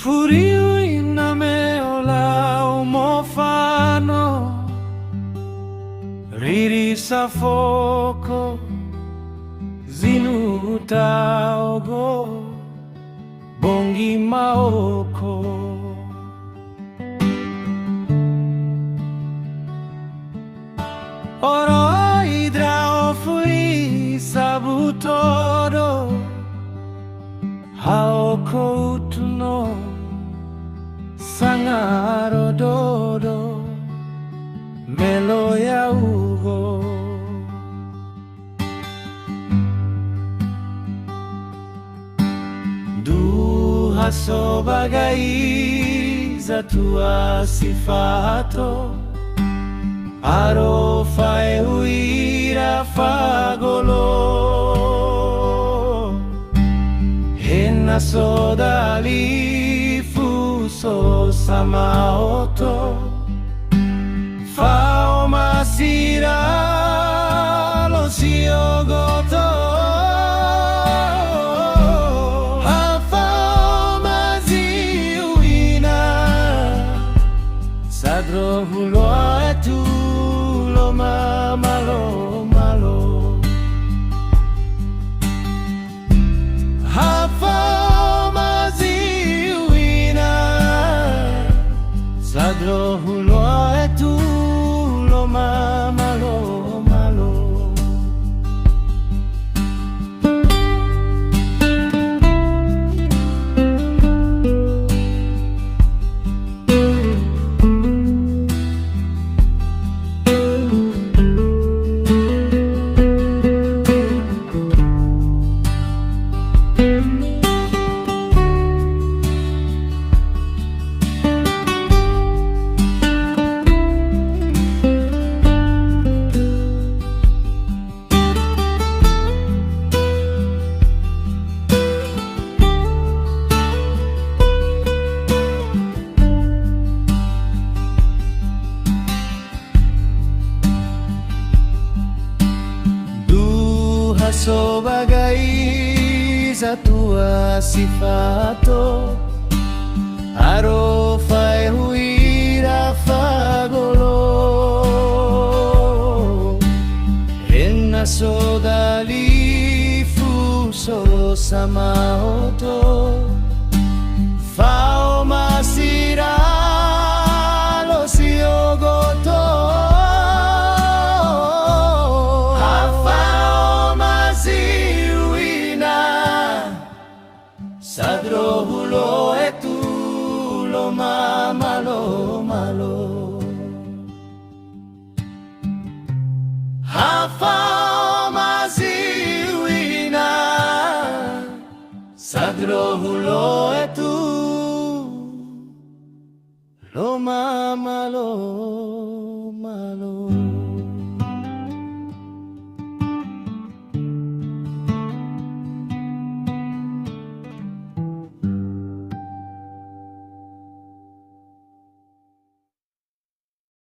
Furiu na meola o mofano, riri sa foco, zinu taogo, bongi maoko. Oro hidra fui sabu todo, haoko utuno sangaro dodo melo ya ugo. Duha sebagai zatua sifato, aro fai huira fagolo, hena sodali fuso samaoto, fao masira lo siogoto, hafao maziuina sadro hulo etu lo malo malo, hafao maziuina sadro hulo etu lo malo malo. Sebagai zatua sifato, aro fai huira fagolo, hena sodali fuso samaoto, fao masira lo siogoto, sadro hulo etu lo malo malo, hafao maziuina sadro hulo etu lo malo malo.